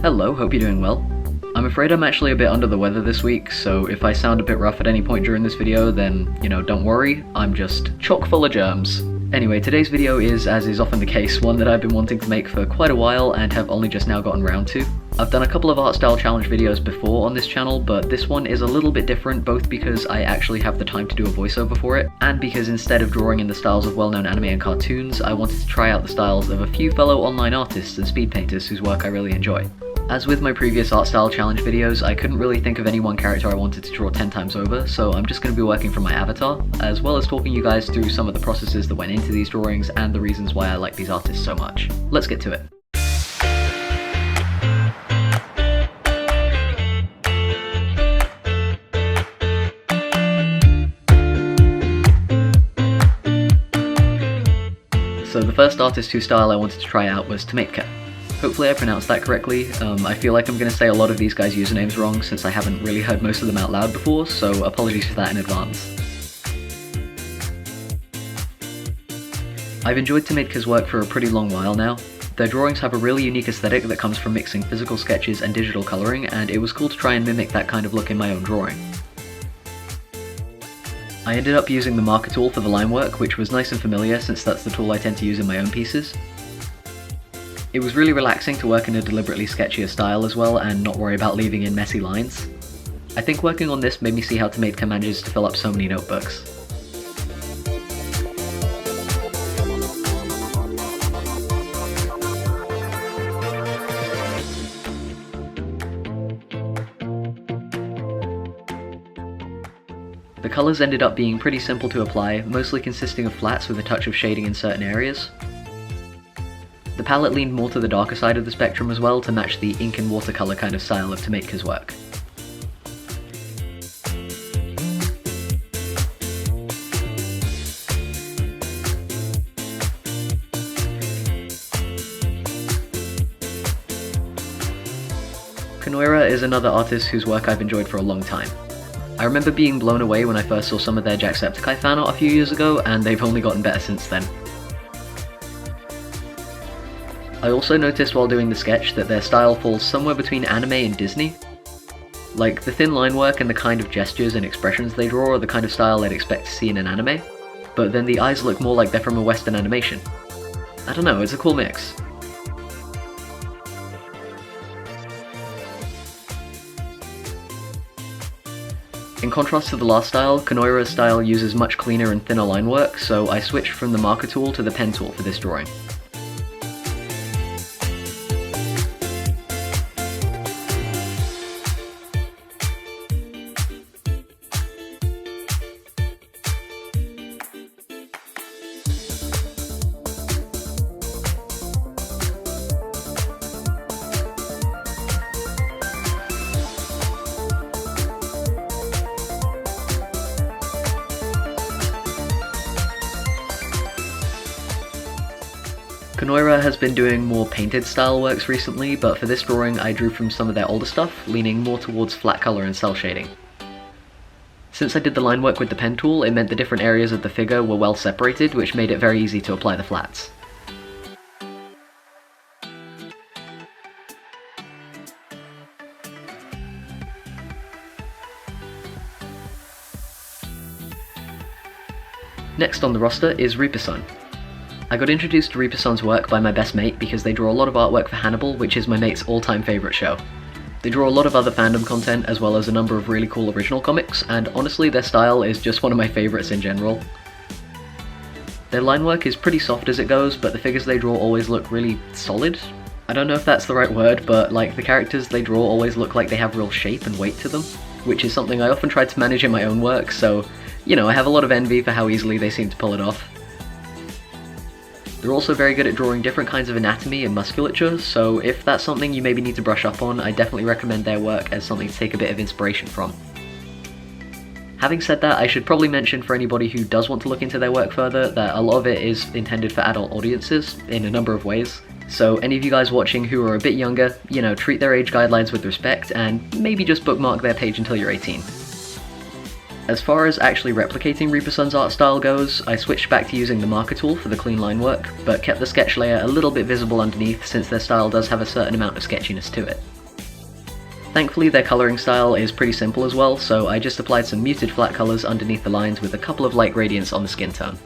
Hello, hope you're doing well. I'm afraid I'm actually a bit under the weather this week, so if I sound a bit rough at any point during this video, then, don't worry, I'm just chock full of germs. Anyway, today's video is, as is often the case, one that I've been wanting to make for quite a while and have only just now gotten round to. I've done a couple of art style challenge videos before on this channel, but this one is a little bit different, both because I actually have the time to do a voiceover for it, and because instead of drawing in the styles of well-known anime and cartoons, I wanted to try out the styles of a few fellow online artists and speed painters whose work I really enjoy. As with my previous art style challenge videos, I couldn't really think of any one character I wanted to draw 10 times over, so I'm just going to be working from my avatar, as well as talking you guys through some of the processes that went into these drawings and the reasons why I like these artists so much. Let's get to it. So the first artist whose style I wanted to try out was Tamaytka. Hopefully I pronounced that correctly. I feel like I'm going to say a lot of these guys' usernames wrong since I haven't really heard most of them out loud before, so apologies for that in advance. I've enjoyed Tamaytka's work for a pretty long while now. Their drawings have a really unique aesthetic that comes from mixing physical sketches and digital colouring, and it was cool to try and mimic that kind of look in my own drawing. I ended up using the marker tool for the line work, which was nice and familiar since that's the tool I tend to use in my own pieces. It was really relaxing to work in a deliberately sketchier style as well and not worry about leaving in messy lines. I think working on this made me see how Tamaytka manages to fill up so many notebooks. The colours ended up being pretty simple to apply, mostly consisting of flats with a touch of shading in certain areas. The palette leaned more to the darker side of the spectrum as well to match the ink and watercolour kind of style of Tamaytka's work. Konoira is another artist whose work I've enjoyed for a long time. I remember being blown away when I first saw some of their Jacksepticeye fan art a few years ago, and they've only gotten better since then. I also noticed while doing the sketch that their style falls somewhere between anime and Disney. Like, the thin line work and the kind of gestures and expressions they draw are the kind of style I'd expect to see in an anime, but then the eyes look more like they're from a Western animation. I don't know, it's a cool mix. In contrast to the last style, Konoira's style uses much cleaner and thinner line work, so I switched from the marker tool to the pen tool for this drawing. Konoira has been doing more painted style works recently, but for this drawing I drew from some of their older stuff, leaning more towards flat colour and cell shading. Since I did the line work with the pen tool, it meant the different areas of the figure were well separated, which made it very easy to apply the flats. Next on the roster is Reapersun. I got introduced to Reapersun's work by my best mate because they draw a lot of artwork for Hannibal, which is my mate's all-time favourite show. They draw a lot of other fandom content as well as a number of really cool original comics, and honestly their style is just one of my favourites in general. Their line work is pretty soft as it goes, but the figures they draw always look really solid. I don't know if that's the right word, but like the characters they draw always look like they have real shape and weight to them, which is something I often try to manage in my own work, so I have a lot of envy for how easily they seem to pull it off. They're also very good at drawing different kinds of anatomy and musculature, so if that's something you maybe need to brush up on, I definitely recommend their work as something to take a bit of inspiration from. Having said that, I should probably mention for anybody who does want to look into their work further that a lot of it is intended for adult audiences in a number of ways. So any of you guys watching who are a bit younger, treat their age guidelines with respect and maybe just bookmark their page until you're 18. As far as actually replicating Reapersun's art style goes, I switched back to using the marker tool for the clean line work, but kept the sketch layer a little bit visible underneath since their style does have a certain amount of sketchiness to it. Thankfully their colouring style is pretty simple as well, so I just applied some muted flat colours underneath the lines with a couple of light gradients on the skin tone.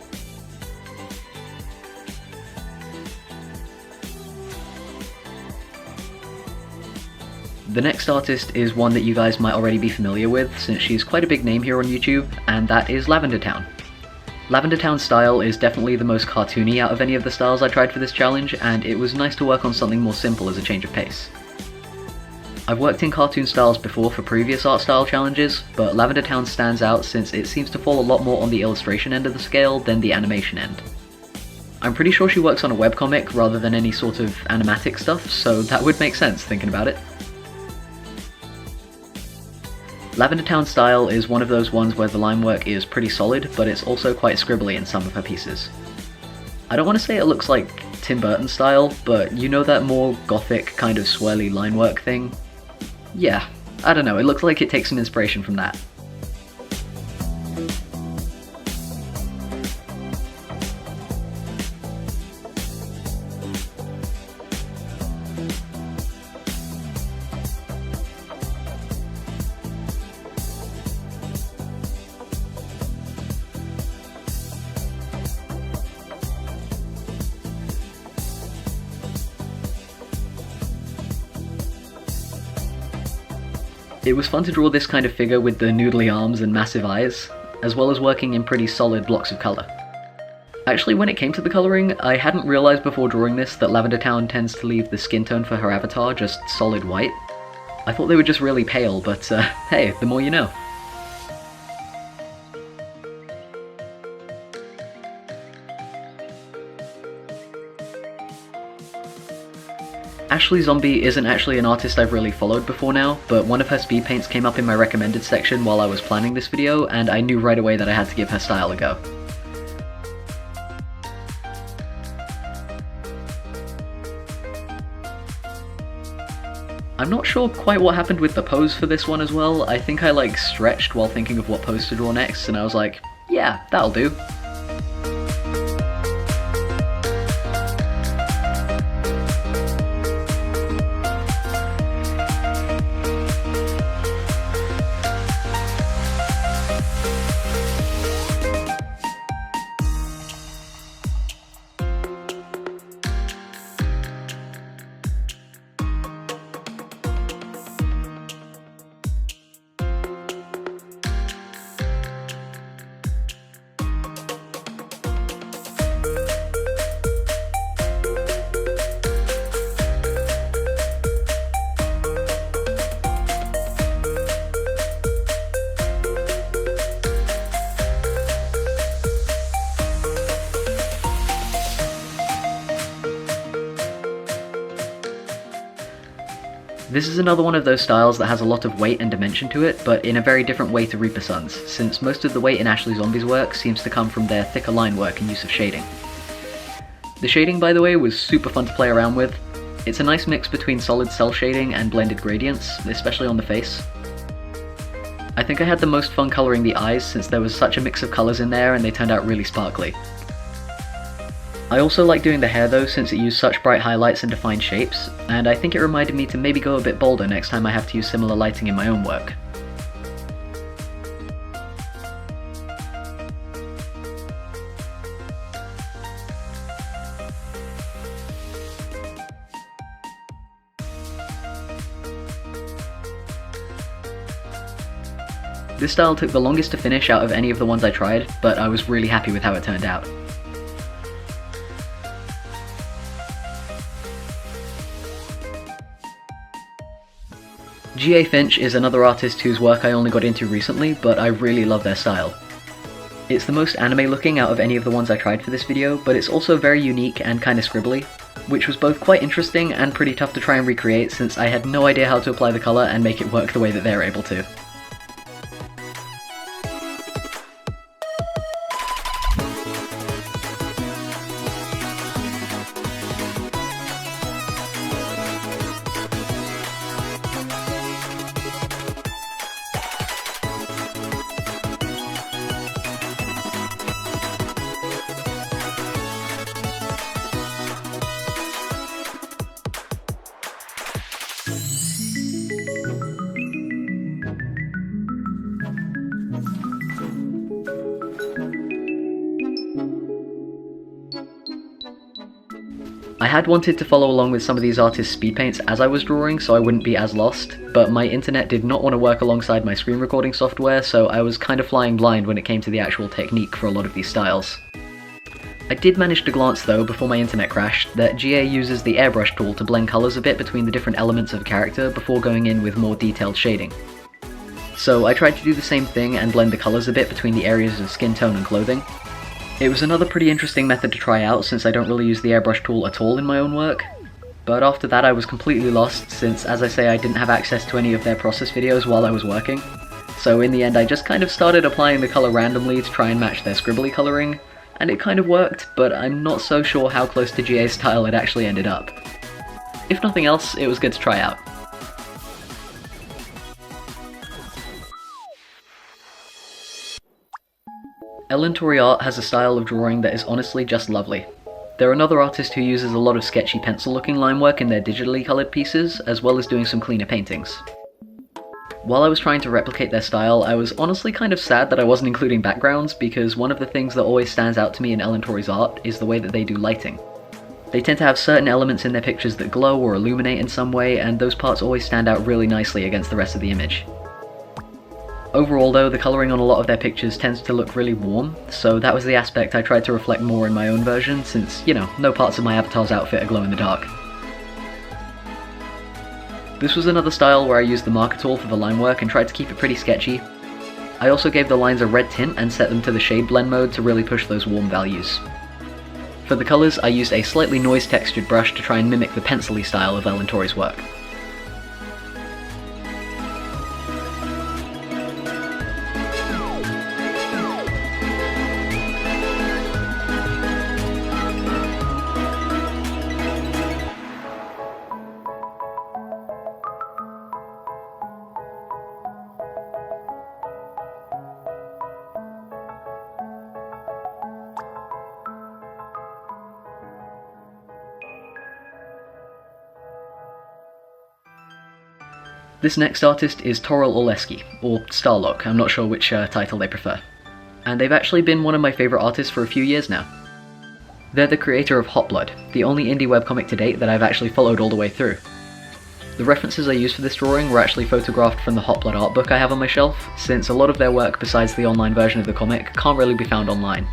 The next artist is one that you guys might already be familiar with, since she's quite a big name here on YouTube, and that is Lavendertowne. Lavendertown's style is definitely the most cartoony out of any of the styles I tried for this challenge, and it was nice to work on something more simple as a change of pace. I've worked in cartoon styles before for previous art style challenges, but Lavendertown stands out since it seems to fall a lot more on the illustration end of the scale than the animation end. I'm pretty sure she works on a webcomic rather than any sort of animatic stuff, so that would make sense thinking about it. Lavendertown's style is one of those ones where the line work is pretty solid, but it's also quite scribbly in some of her pieces. I don't want to say it looks like Tim Burton style, but you know that more gothic kind of swirly line work thing? Yeah, I don't know, it looks like it takes some inspiration from that. It was fun to draw this kind of figure with the noodly arms and massive eyes, as well as working in pretty solid blocks of colour. Actually, when it came to the colouring, I hadn't realised before drawing this that Lavendertown tends to leave the skin tone for her avatar just solid white. I thought they were just really pale, but hey, the more you know. AshleyZombie isn't actually an artist I've really followed before now, but one of her speed paints came up in my recommended section while I was planning this video, and I knew right away that I had to give her style a go. I'm not sure quite what happened with the pose for this one as well. I think I stretched while thinking of what pose to draw next, and I was like, yeah, that'll do. This is another one of those styles that has a lot of weight and dimension to it, but in a very different way to Reapersun's, since most of the weight in AshleyZombie's work seems to come from their thicker line work and use of shading. The shading, by the way, was super fun to play around with. It's a nice mix between solid cell shading and blended gradients, especially on the face. I think I had the most fun colouring the eyes since there was such a mix of colours in there and they turned out really sparkly. I also like doing the hair though, since it used such bright highlights and defined shapes, and I think it reminded me to maybe go a bit bolder next time I have to use similar lighting in my own work. This style took the longest to finish out of any of the ones I tried, but I was really happy with how it turned out. Finch is another artist whose work I only got into recently, but I really love their style. It's the most anime looking out of any of the ones I tried for this video, but it's also very unique and kinda scribbly, which was both quite interesting and pretty tough to try and recreate since I had no idea how to apply the colour and make it work the way that they're able to. I had wanted to follow along with some of these artists' speed paints as I was drawing so I wouldn't be as lost, but my internet did not want to work alongside my screen recording software, so I was kind of flying blind when it came to the actual technique for a lot of these styles. I did manage to glance though, before my internet crashed, that GA uses the airbrush tool to blend colours a bit between the different elements of a character before going in with more detailed shading. So I tried to do the same thing and blend the colours a bit between the areas of skin tone and clothing. It was another pretty interesting method to try out since I don't really use the airbrush tool at all in my own work, but after that I was completely lost since, as I say, I didn't have access to any of their process videos while I was working. So in the end I just kind of started applying the colour randomly to try and match their scribbly colouring, and it kind of worked, but I'm not so sure how close to GA's style it actually ended up. If nothing else, it was good to try out. Elentori-Art has a style of drawing that is honestly just lovely. They're another artist who uses a lot of sketchy pencil-looking line work in their digitally coloured pieces, as well as doing some cleaner paintings. While I was trying to replicate their style, I was honestly kind of sad that I wasn't including backgrounds, because one of the things that always stands out to me in Elentori's art is the way that they do lighting. They tend to have certain elements in their pictures that glow or illuminate in some way, and those parts always stand out really nicely against the rest of the image. Overall though, the colouring on a lot of their pictures tends to look really warm, so that was the aspect I tried to reflect more in my own version, since, you know, no parts of my avatar's outfit are glow in the dark. This was another style where I used the marker tool for the line work and tried to keep it pretty sketchy. I also gave the lines a red tint and set them to the shade blend mode to really push those warm values. For the colours, I used a slightly noise textured brush to try and mimic the pencil-y style of Elentori's work. This next artist is Torrie Olesky, or Starlock, I'm not sure which title they prefer. And they've actually been one of my favourite artists for a few years now. They're the creator of Hot Blood, the only indie webcomic to date that I've actually followed all the way through. The references I used for this drawing were actually photographed from the Hot Blood art book I have on my shelf, since a lot of their work besides the online version of the comic can't really be found online.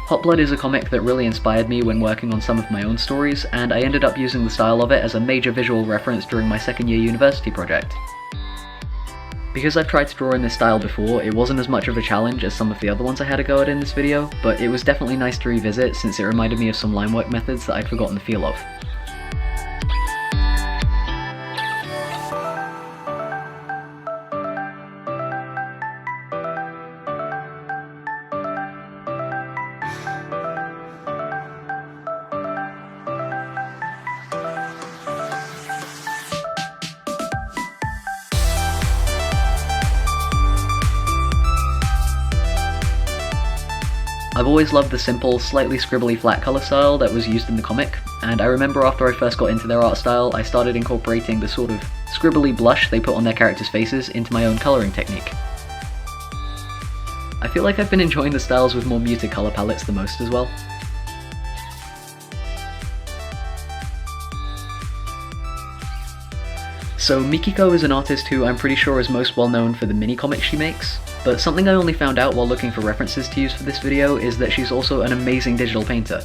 Hot Blood is a comic that really inspired me when working on some of my own stories, and I ended up using the style of it as a major visual reference during my second year university project. Because I've tried to draw in this style before, it wasn't as much of a challenge as some of the other ones I had a go at in this video, but it was definitely nice to revisit since it reminded me of some line work methods that I'd forgotten the feel of. I've always loved the simple, slightly scribbly flat colour style that was used in the comic, and I remember after I first got into their art style, I started incorporating the sort of scribbly blush they put on their characters' faces into my own colouring technique. I feel like I've been enjoying the styles with more muted colour palettes the most as well. So Mikiko is an artist who I'm pretty sure is most well known for the mini-comics she makes, but something I only found out while looking for references to use for this video is that she's also an amazing digital painter.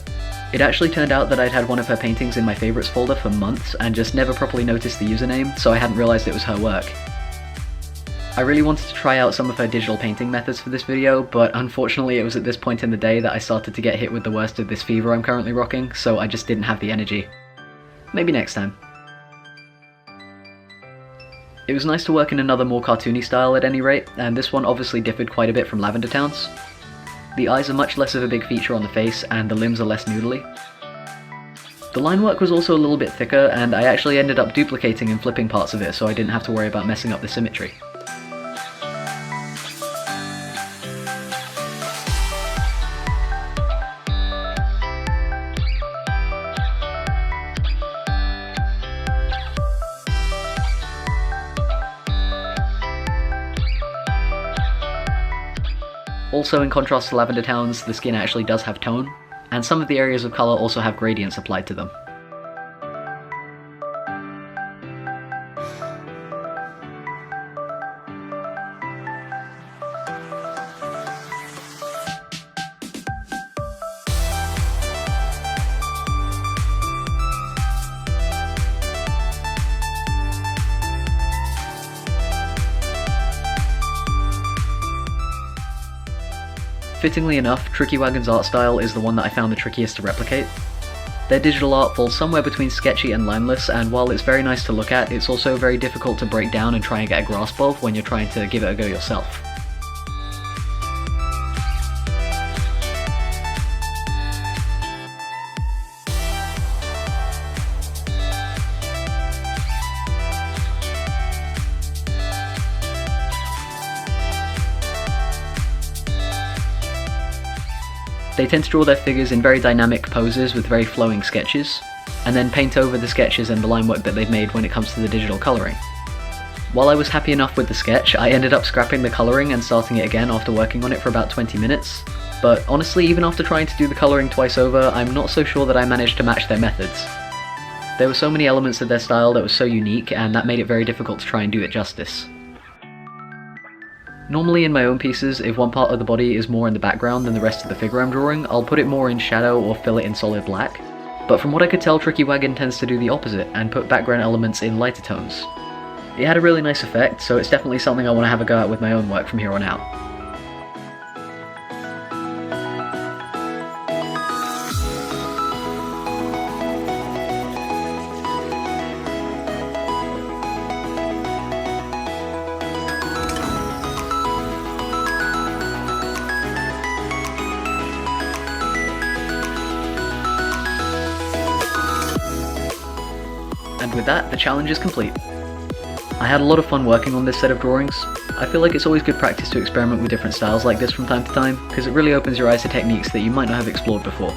It actually turned out that I'd had one of her paintings in my favourites folder for months and just never properly noticed the username, so I hadn't realised it was her work. I really wanted to try out some of her digital painting methods for this video, but unfortunately it was at this point in the day that I started to get hit with the worst of this fever I'm currently rocking, so I just didn't have the energy. Maybe next time. It was nice to work in another more cartoony style at any rate, and this one obviously differed quite a bit from Lavendertowne's. The eyes are much less of a big feature on the face, and the limbs are less noodly. The line work was also a little bit thicker, and I actually ended up duplicating and flipping parts of it so I didn't have to worry about messing up the symmetry. Also, in contrast to Lavendertowne's, the skin actually does have tone. and some of the areas of colour also have gradients applied to them. Fittingly enough, Trickywagon's art style is the one that I found the trickiest to replicate. Their digital art falls somewhere between sketchy and lineless, and while it's very nice to look at, it's also very difficult to break down and try and get a grasp of when you're trying to give it a go yourself. They tend to draw their figures in very dynamic poses with very flowing sketches, and then paint over the sketches and the line work that they've made when it comes to the digital colouring. While I was happy enough with the sketch, I ended up scrapping the colouring and starting it again after working on it for about 20 minutes, but honestly, even after trying to do the colouring twice over, I'm not so sure that I managed to match their methods. There were so many elements of their style that was so unique, and that made it very difficult to try and do it justice. Normally in my own pieces, if one part of the body is more in the background than the rest of the figure I'm drawing, I'll put it more in shadow or fill it in solid black. But from what I could tell, Trickywagon tends to do the opposite and put background elements in lighter tones. It had a really nice effect, so it's definitely something I want to have a go at with my own work from here on out. And with that, the challenge is complete. I had a lot of fun working on this set of drawings. I feel like it's always good practice to experiment with different styles like this from time to time, because it really opens your eyes to techniques that you might not have explored before.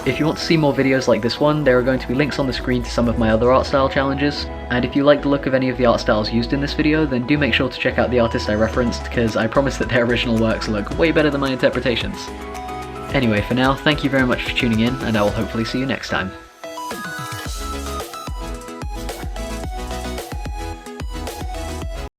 If you want to see more videos like this one, there are going to be links on the screen to some of my other art style challenges, and if you like the look of any of the art styles used in this video, then do make sure to check out the artist I referenced, because I promise that their original works look way better than my interpretations. Anyway, for now, thank you very much for tuning in, and I will hopefully see you next time.